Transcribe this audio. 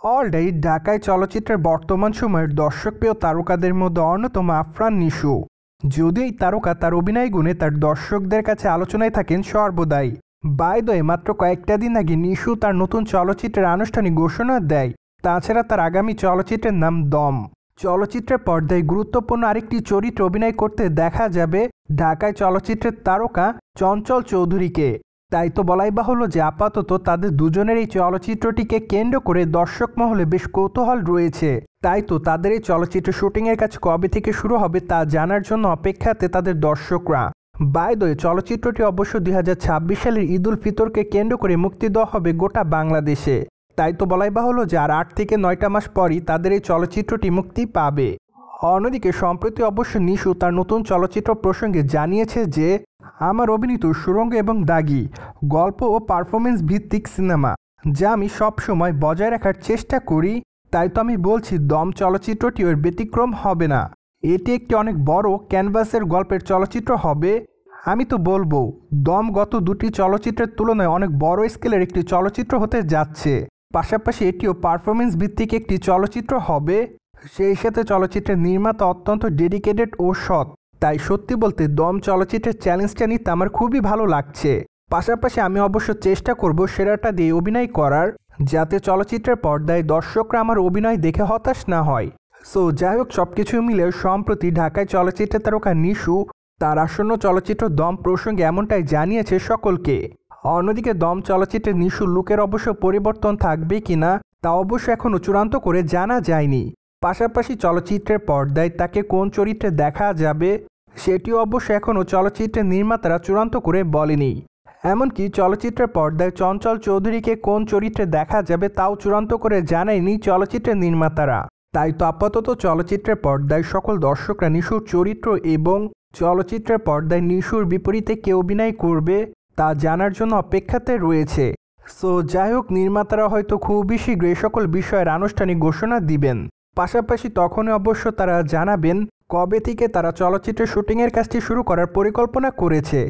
Alright ঢাকায় চলচ্চিত্রের বর্তমান সময়ের দর্শকপ্রিয় তারকাদের মধ্যে অন্যতম আফরান নিশু। যদিও এই তারকা তার অভিনয় গুণে তার দর্শকদের কাছে আলোচনায় থাকেন সর্বদাই। বাই দ্য ওয়ে, মাত্র কয়েকটা দিন আগে নিশু তার নতুন চলচ্চিত্রের আনুষ্ঠানিক ঘোষণা দেয়। তাছাড়া তার আগামী চলচ্চিত্রের নাম দম। চলচ্চিত্রের পর্দায় গুরুত্বপূর্ণ আরেকটি চরিত্রে অভিনয় করতে দেখা যাবে ঢাকায় চলচ্চিত্রের তারকা চঞ্চল চৌধুরীকে। তাই তো বলাই বাহুল্য যে আপাতত তাদের দুজনের এই চলচ্চিত্রটিকে কেন্দ্র করে দর্শক মহলে বেশ কৌতূহল রয়েছে। তাই তো তাদের এই চলচ্চিত্র শুটিংয়ের কাজ কবে থেকে শুরু হবে তা জানার জন্য অপেক্ষাতে তাদের দর্শকরা। বাই দ্য ওয়ে, চলচ্চিত্রটি অবশ্য 2026 সালের ঈদ উল ফিতরকে কেন্দ্র করে মুক্তি দেওয়া হবে গোটা বাংলাদেশে। তাই তো বলাই বাহুল্য যে আর 8 থেকে 9টা মাস পরই তাদের এই চলচ্চিত্রটি মুক্তি পাবে। অন্যদিকে সম্প্রতি অবশ্য নিশু তার নতুন চলচ্চিত্র প্রসঙ্গে জানিয়েছে যে, আমার অভিনীত সুড়ঙ্গ এবং দাগি গল্প ও পারফরমেন্স ভিত্তিক সিনেমা, যা আমি সবসময় বজায় রাখার চেষ্টা করি। তাই তো আমি বলছি দম চলচ্চিত্রটি ওর ব্যতিক্রম হবে না। এটি একটি অনেক বড় ক্যানভাসের গল্পের চলচ্চিত্র হবে। আমি তো বলবো দম গত দুটি চলচ্চিত্রের তুলনায় অনেক বড় স্কেলের একটি চলচ্চিত্র হতে যাচ্ছে। পাশাপাশি এটিও পারফরমেন্স ভিত্তিক একটি চলচ্চিত্র হবে। সেই সাথে চলচ্চিত্রের নির্মাতা অত্যন্ত ডেডিকেটেড ও সৎ। তাই সত্যি বলতে দম চলচ্চিত্রের চ্যালেঞ্জটা নিতে আমার খুবই ভালো লাগছে। পাশাপাশি আমি অবশ্য চেষ্টা করব সেরাটা দিয়ে অভিনয় করার, যাতে চলচ্চিত্রের পর্দায় দর্শকরা আমার অভিনয় দেখে হতাশ না হয়। সো যাই হোক, সবকিছু মিলে সম্প্রতি ঢাকায় চলচ্চিত্রের তারকা নিশু তার আসন্ন চলচ্চিত্র দম প্রসঙ্গে এমনটাই জানিয়েছে সকলকে। অন্যদিকে দম চলচ্চিত্রের নিশুর লুকের অবশ্য পরিবর্তন থাকবে কিনা তা অবশ্য এখনও চূড়ান্ত করে জানা যায়নি। পাশাপাশি চলচ্চিত্রের পর্দায় তাকে কোন চরিত্রে দেখা যাবে সেটিও অবশ্য এখনও চলচ্চিত্রের নির্মাতারা চূড়ান্ত করে বলেনি। এমনকি চলচ্চিত্রের পর্দায় চঞ্চল চৌধুরীকে কোন চরিত্রে দেখা যাবে তাও চূড়ান্ত করে জানায়নি চলচ্চিত্রের নির্মাতারা। তাই তো আপাতত চলচ্চিত্রের পর্দায় সকল দর্শকরা নিশুর চরিত্র এবং চলচ্চিত্রের পর্দায় নিশুর বিপরীতে কে অভিনয় করবে তা জানার জন্য অপেক্ষাতে রয়েছে। সো যাই হোক, নির্মাতারা হয়তো খুবই শীঘ্রই সকল বিষয়ের আনুষ্ঠানিক ঘোষণা দিবেন। পাশাপাশি তখনই অবশ্য তারা জানাবেন কবে থেকে তারা চলচ্চিত্রের শুটিংয়ের কাজটি শুরু করার পরিকল্পনা করেছে।